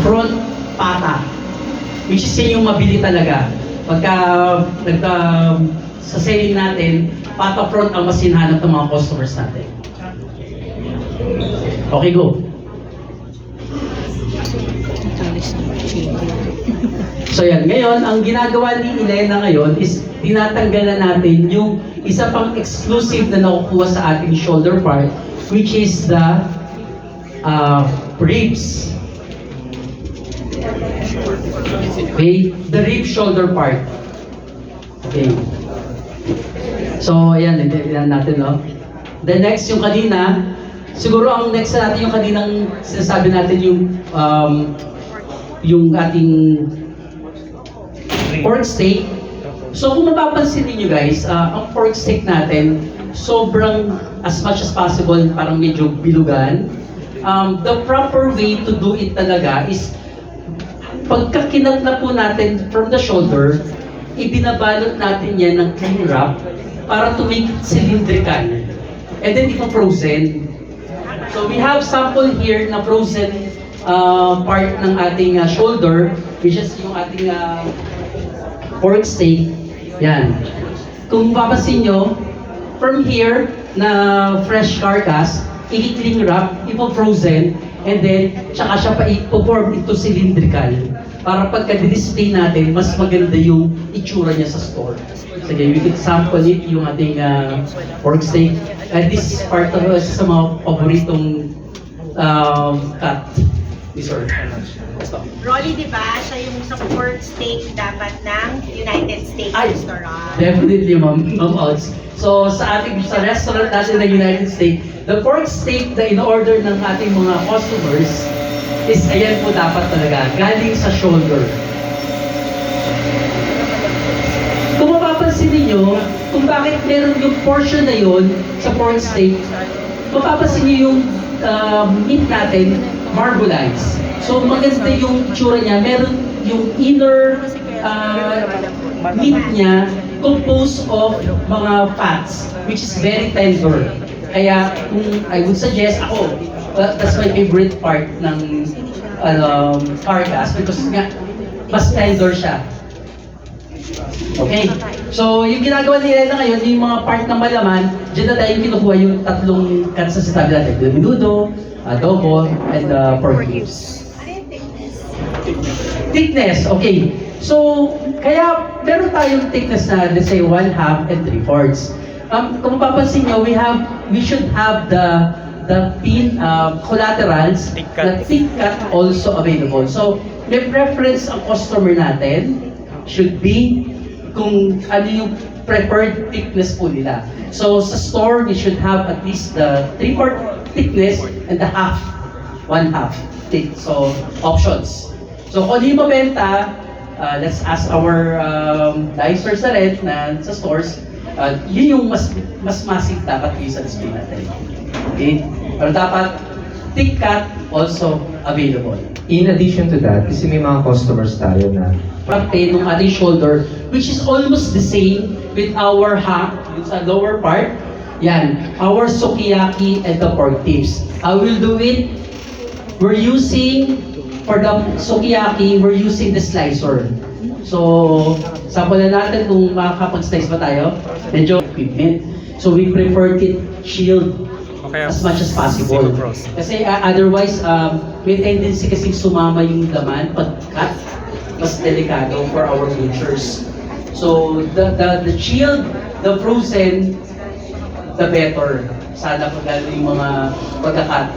front pata. Which is yun yung mabili talaga. Pagka sa selling natin, pata front ang mas hinahanap ng mga customers natin. Okay, go. So yan, ngayon, ang ginagawa ni Elena ngayon is tinatanggalan natin yung isa pang exclusive na nakukuha sa ating shoulder part, which is the ribs. Okay, the rib shoulder part. Okay. So, ayan, tignan natin, no? The next, yung kanina, siguro ang next natin yung kaninang sinasabi natin yung ating pork steak. So, kung mapapansin niyo guys, ang pork steak natin, sobrang as much as possible, parang medyo bilugan. The proper way to do it talaga is pagka kinat na po natin from the shoulder, ibinabalot natin yan ng cling wrap para to make it cylindrical. And then ipa-frozen. So we have sample here na frozen part ng ating shoulder, which is yung ating pork steak. Yan. Kung papasin nyo, from here na fresh carcass, i-cling wrap, ipa-frozen, and then tsaka siya pa i-form into cylindrical para pagka-display natin, mas maganda yung itsura niya sa store. Sige, we could sample it, yung ating pork steak. And this is part of sa mga paboritong cut. Sir. Rolly, di ba? Siya yung sa pork steak dapat ng United States Restaurant. Definitely, Ma'am Ods. So, sa restaurant natin ng United States, the pork steak na in-order ng ating mga customers is, ayan po dapat talaga, galing sa shoulder. Kung mapapansin niyo kung bakit meron yung portion na yun sa pork steak, mapapansin niyo yung meat natin, marbleized. So maganda yung tsura niya. Meron yung inner meat niya composed of mga fats, which is very tender. Kaya kung I would suggest, ako, that's my favorite part ng carcass because nga, mas tender siya. Okay. So, yung ginagawa nila na ngayon, yung mga part ng malaman, dyan na tayo kinukuha yung tatlong cuts na sinabi natin. The menudo, adobo, and pork ribs. Thickness, okay. So, kaya meron tayong thickness na, let's say, 1/2 and 3/4. Kung mapapansin nyo, we should have the thin collaterals, the thick cut also available. So, may preference ang customer natin should be kung ano yung preferred thickness po nila. So, sa store, we should have at least the 3/4 thickness and the 1/2 thick. So, options. So, kung di mabenta, let's ask our dicers na rin na sa stores, yun yung mas massive dapat yung sa display natin. Okay? Pero dapat thick cut also available. In addition to that, kasi may mga customers tayo na Parte ng ating shoulder, which is almost the same with our hump, yung sa lower part. Yan, our sukiyaki and the pork tips. I will do it. We're using, for the sukiyaki, we're using the slicer. So, sample na natin kung makakapag-slice ba tayo. Medyo equipment. So, we prefer it shield as much as possible. Kasi otherwise, may tendency kasi sumama yung laman pag-cut. Mas delikado for our futures. So, the chilled, the frozen, the better. Sana pag lalo yung mga pagkakat.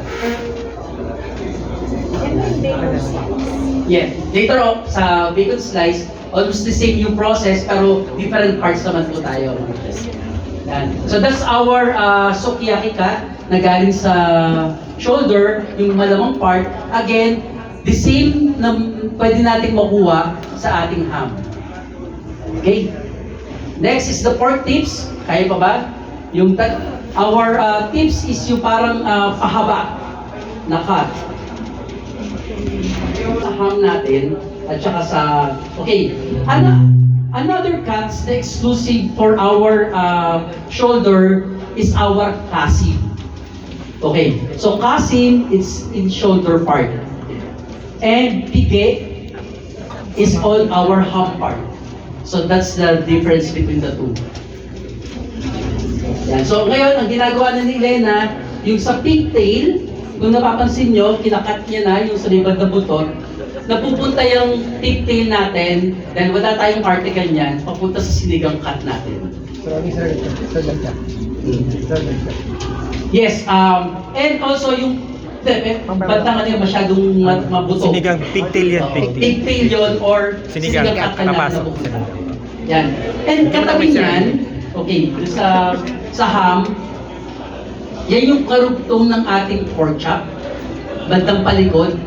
Yeah. Later on, sa bacon slice, almost the same yung process, pero different parts naman po tayo. Yan. So that's our sukiyaki cut na galing sa shoulder, yung malamang part. Again, the same na pwede nating makuha sa ating ham. Okay? Next is the pork tips. Kaya pa ba? Yung our tips is yung parang pahaba na cut. Yung ham natin at saka sa... Okay. Another cuts na exclusive for our shoulder is our kasim. Okay. So kasim is in shoulder part. And pige is all our hump part. So that's the difference between the two. Yan. So ngayon, ang ginagawa na ni Elena, yung sa pigtail, kung napapansin nyo, kinakat niya na yung sa libag na butot, napupunta yung pigtail natin, dahil wala tayong article niyan, papunta sa sinigang cut natin. Yes, and also yung bantang ano yun, masyadong mabuto. Sinigang, pigtail yan, pigtail. Pigtail yun or Sinigang, cut na papasok. napupunta. Yan. And katabi niyan, okay, dun sa ham, yan yung karugtong ng ating pork chop, bandang palikod.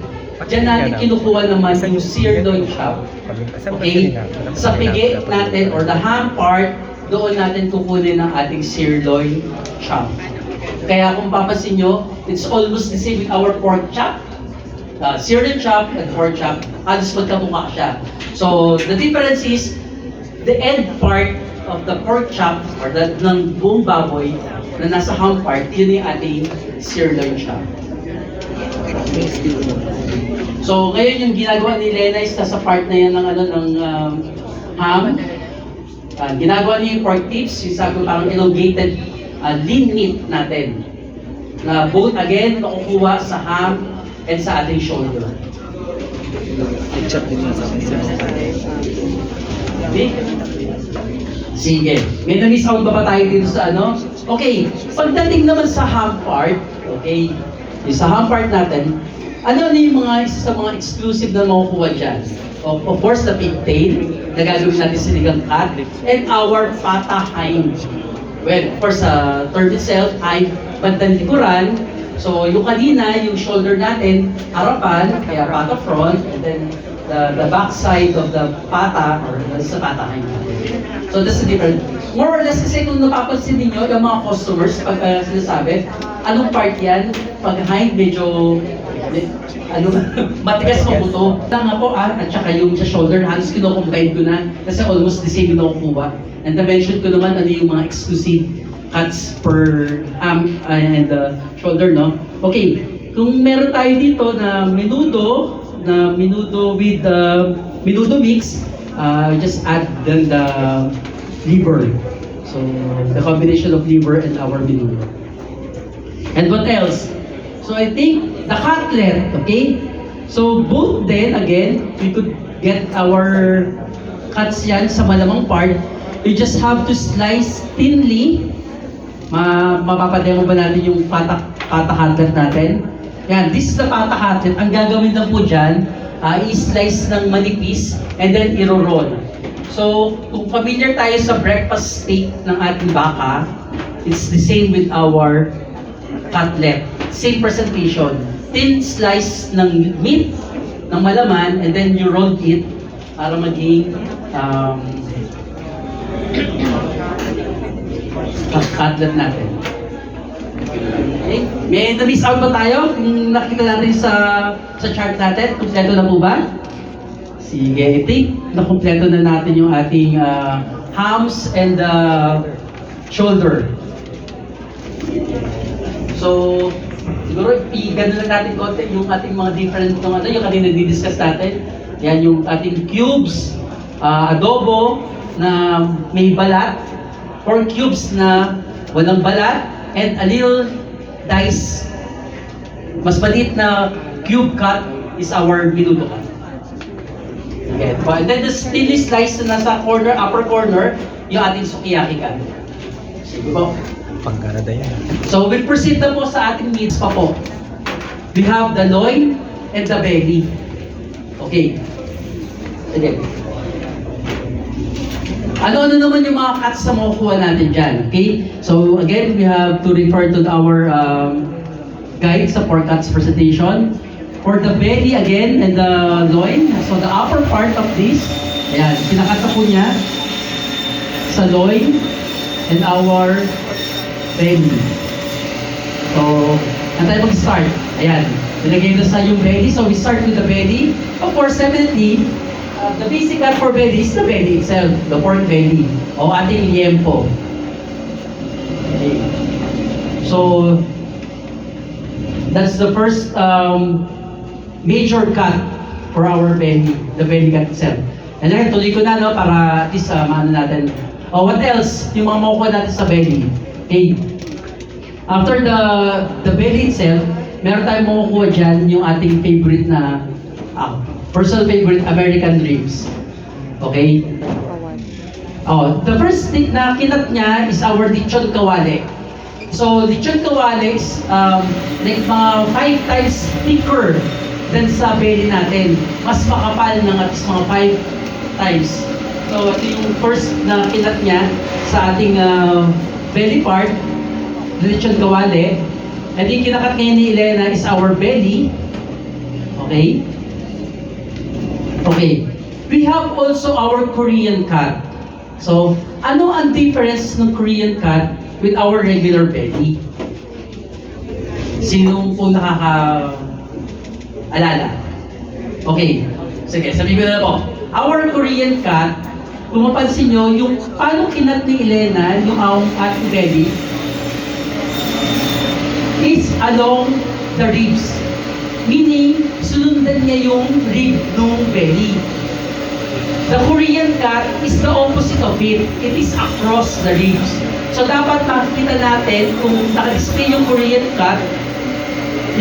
Diyan natin kinukuha naman yung sirloin chop. Okay? Sa pigi natin or the ham part, doon natin kukunin ang ating sirloin chop. Kaya kung papansin nyo, it's almost the same with our pork chop. Sirloin chop and pork chop, halos magkamukha siya. So, the difference is, the end part of the pork chop or ng buong baboy na nasa ham part, yun yung ating sirloin chop. So, ngayon yung ginagawa ni Lena is sa part na yan ng, ham. Ginagawa niya yung pork tips, yung sabi ko parang elongated lean meat natin. Na both again, nakukuha sa ham and sa ating shoulder. Sige. May na-miss out ba tayo dito sa ano? Okay. Pagdating naman sa ham part, okay, yung sa ham part natin, ano yung mga isa sa mga exclusive na makukuha dyan? Of course, the pigtail, na gagawin natin sinigang cut, and our pata hind. Well, of course, term itself ay bandang likuran. So, yung kanina, yung shoulder natin, harapan, kaya pata front, and then the back side of the pata, or sa pata hind. So, that's the difference. More or less, kasi kung napapansin ninyo, yung mga customers, pag sinasabi, anong part yan? Pag hind, medyo matigas ng buto. Lang nga po, at saka yung sa shoulder, halos kino-combine ko na kasi almost the same yung nakukuha. And na-mention ko naman ano yung mga exclusive cuts per arm and shoulder, no? Okay, kung meron tayo dito na menudo with menudo mix, just add then the liver. So, the combination of liver and our menudo. And what else? So I think the cutlet, okay? So both then, again, we could get our cuts yan sa malamang part. You just have to slice thinly. Mapapatay mo ba natin yung pata cutlet natin? Yan, this is the pata cutlet. Ang gagawin lang po dyan, i-slice ng manipis and then i-roll. So, kung familiar tayo sa breakfast steak ng ating baka, it's the same with our cutlet. Same presentation. Thin slice ng meat, ng malaman, and then you roll it para maging cutlet natin. Okay? May na-miss out ba tayo? Kung nakita natin sa chart natin, kumpleto na po ba? Sige, I think nakumpleto na natin yung ating hams and shoulder. So, siguro i-gano lang natin konti yung ating mga different yung kanina di-discuss natin. Yan yung ating cubes, adobo na may balat, 4 cubes na walang balat, and a little dice, mas maliit na cube cut is our menudo cut. Okay. And then the thinly slice na nasa corner, upper corner, yung ating sukiyaki cut. Sige po. Pangkarada yan. So we'll proceed na po sa ating meats pa po. We have the loin and the belly. Okay. Sige. Ano-ano naman yung mga cuts na makukuha natin dyan? Okay? So again, we have to refer to our guide sa pork cuts presentation. For the belly again and the loin, so the upper part of this, ayan, pinakata po niya sa loin and our belly. So, na tayo mag-start. Ayan, nilagay na sa yung belly. So, we start with the belly. Of course, definitely, the basic cut for belly is the belly itself, the pork belly, o ating liempo. Okay. So, that's the first major cut for our belly, the belly cut itself. And then, tuloy ko na, no, para at least maano natin. Oh, what else? Yung mga makukuha natin sa belly. Okay. After the belly itself, meron tayong makukuha dyan yung ating favorite na, personal favorite, American ribs. Okay? Oh, the first thing na kinat niya is our lechon kawale. So, lechon kawale is like mga 5 times thicker than sa belly natin. Mas makapal ng at least mga 5 times. So, ito yung first na kinat niya sa ating belly part, lechon kawale. And yung kinakat ngayon ni Elena is our belly. Okay? Okay. We have also our Korean cut. So, ano ang difference ng Korean cut with our regular belly? Sino po nakaka-alala? Okay. Sige, sabihin ko na po. Our Korean cut, kung mapansin nyo, yung paano kinat ni Elena, yung ating belly, is along the ribs. Meaning, sunundan niya yung rib ng belly. The Korean cut is the opposite of it. It is across the ribs. So dapat makikita natin kung naka-display yung Korean cut,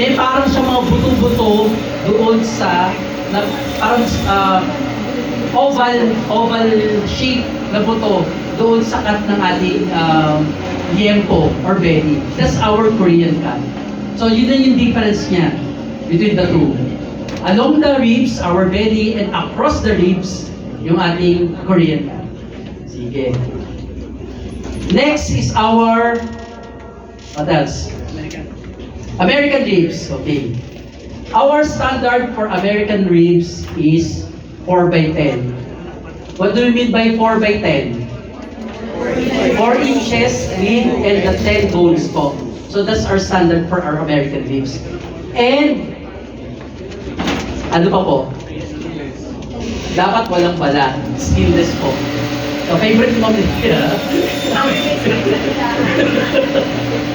may parang siya mga buto-buto doon sa parang oval shape na buto doon sa cut ng ating liempo or belly. That's our Korean cut. So yun na yung difference niya between the two. Along the ribs, our belly, and across the ribs, yung ating Korean cut. Sige. Next is our, what else? American ribs. Okay. Our standard for American ribs is 4x10. What do we mean by 4x10? 4 inches width and the 10 bones po. So that's our standard for our American ribs. And, ano pa po? Dapat walang bala. Skinless po. So, favorite mo nila.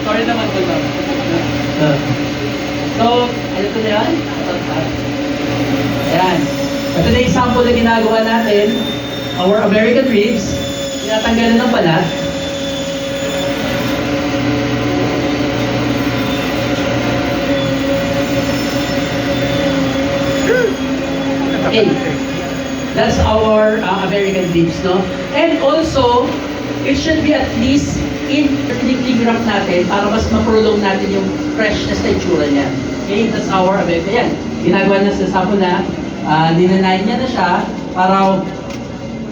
Sorry naman po ma'am. So, ano ito na yan? Ayan. Ito na yung sample na ginagawa natin. Our American ribs. Tinatanggalan ng balat. Okay. That's our American ribs, no? And also, it should be at least in cling wrap natin para mas ma-prolong natin yung freshness na itsura niya. Okay, that's our American. Yan, ginagawa na sa sapo na, ninanayin niya na siya para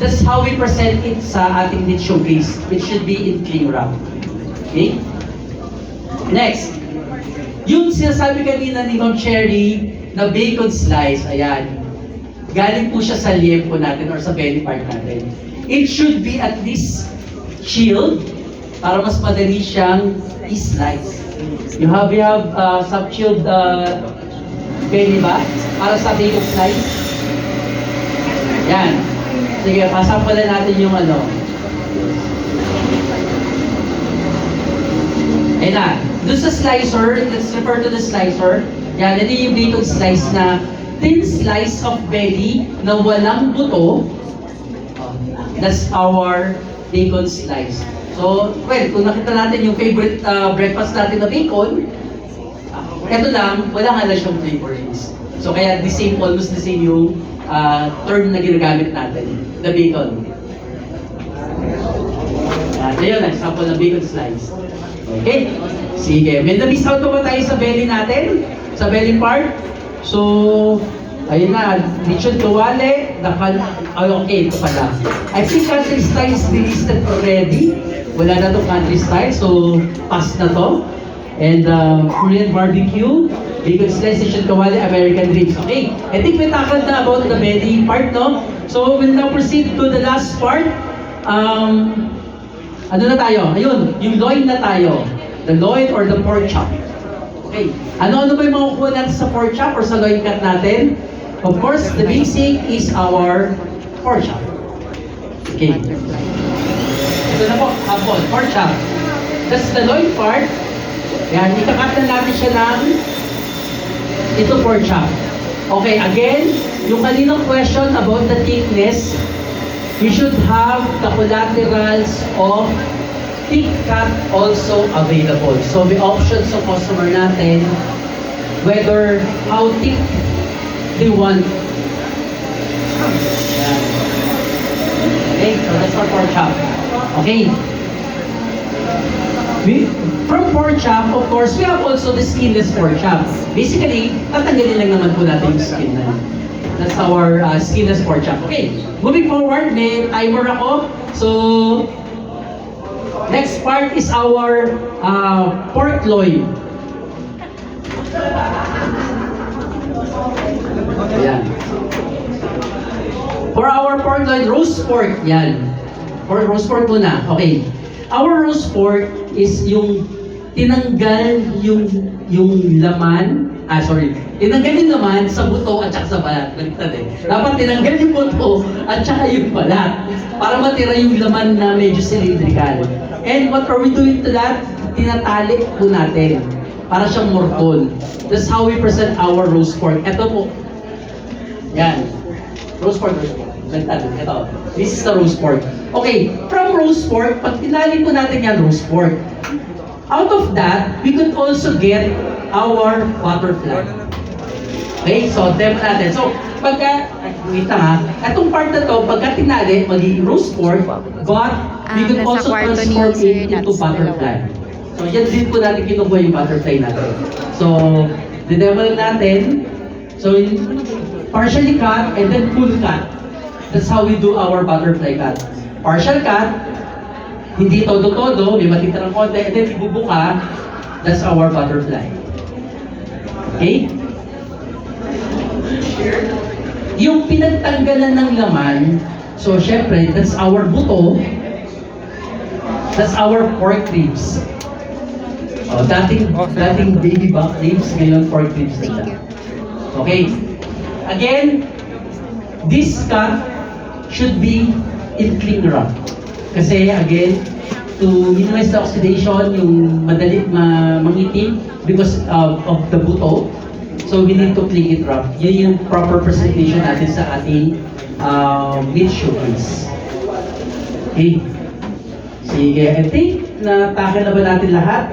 that's how we present it sa ating meat showcase. It should be in cling wrap. Okay? Next, yung sinasabi kanina ni Ma'am Cherry na bacon slice, ayan. Galing po siya sa liempo natin or sa belly part natin. It should be at least chilled para mas madali siyang i-slice. We have some chilled belly ba? Para sa bacon slice. Yan. Sige, pasampalan natin yung ano. Ayan na. Doon sa slicer, let's refer to the slicer. Yan, ito yung bacon slice na thin slice of belly na walang buto. That's our bacon slice. So, well, kung nakita natin yung favorite breakfast natin na bacon, ito lang, wala nga lang siyang flavorings. So, kaya almost the same yung term na ginagamit natin, the bacon. Ayun, example ng bacon slice. Okay? Sige, may na-miss out pa tayo sa belly natin? Sa belly part? So, ayun na, lechon kawale, okay, ito pala. I think country style is delisted already. Wala na itong country style, so pass na to. And Korean barbecue, bacon slice, lechon kawale, American ribs. Okay, I think we tackled na about the belly part, no? So, we'll now proceed to the last part. Ano na tayo? Ayun, yung loin na tayo. The loin or the pork chop. Okay. Ano-ano ba yung makukuha natin sa pork chop or sa loin cut natin? Of course, the basic is our pork chop. Okay. Ito na po, pork chop. That's the loin part. Yan, ikakat na natin siya ng ito pork chop. Okay, again, yung kaninang question about the thickness, we should have the collaterals of thick cut also available. So may options sa customer natin whether how thick they want. Yan. Okay, so that's for pork chop. Okay. From pork chop, of course, we have also the skinless pork chop. Basically, tatanggalin lang naman po natin yung skin na. That's our skinless pork chop. Okay, moving forward, may timer ako. So, next part is our pork loin. Ayan. For our pork loin, roast pork. Yan. For roast pork muna. Okay. Our roast pork is yung tinanggal yung laman. Tinanggal yung laman sa buto at saka sa balat. Baliktad eh. Dapat tinanggal yung buto at saka yung balat para matira yung laman na medyo cylindrical. And what are we doing to that? Tinatali po natin para siyang morton. That's how we present our roast pork. Ito po. Yan. Roast pork. Baliktad. Ito. This is the roast pork. Okay, from roast pork, pag tinali po natin yan roast pork, out of that, we could also get our butterfly. Okay, so demo natin. So, wait lang ha, itong part na to, pagka tinali, magiging roast pork, but we could nasa also kwarto ni transform Sir it into Nats butterfly. So, yan din po natin kinukuha yung butterfly natin. So, didemo natin. So, partially cut and then full cut. That's how we do our butterfly cut. Partial cut, hindi todo-todo, may matitirang konti, and then ibubuka, that's our butterfly. Okay? Yung pinagtanggalan ng laman, so syempre, that's our buto, that's our pork ribs. Oh, dating baby back ribs, ngayon pork ribs na siya. Okay? Again, this cut should be in cling wrap. Kasi again, to minimize the oxidation, yung madali mangitim because of the buto. So we need to cling it wrap. Yun yung proper presentation natin sa ating meat showcase. Okay. Sige, I think na-tackle na ba natin lahat?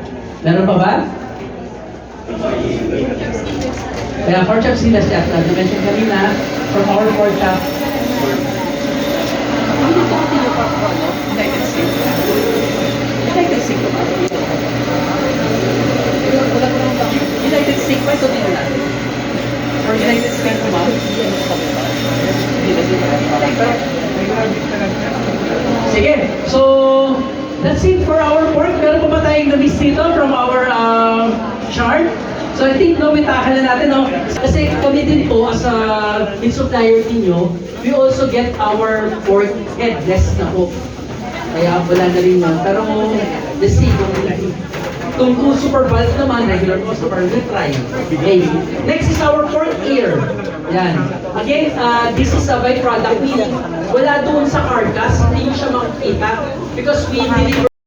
Meron pa ba? Kaya pork chop sila siya. Na-mention kanina from our pork chop. United States. United States ba? United States ba? Ito din natin. For United States ba? Sige. So, that's it for our pork. Meron pa ba tayong na-miss dito from our chart? So I think no, itakal na natin, no? Kasi kami din po as a meat supplier ninyo, we also get our pork headless na po. Kaya wala na rin yun. Pero let's see, kung super bulk naman, regular customer, we'll try. Okay. Next is our pork ear. Yan. Again, this is a byproduct. Wala doon sa carcass, hindi nyo siya makikita because we deliver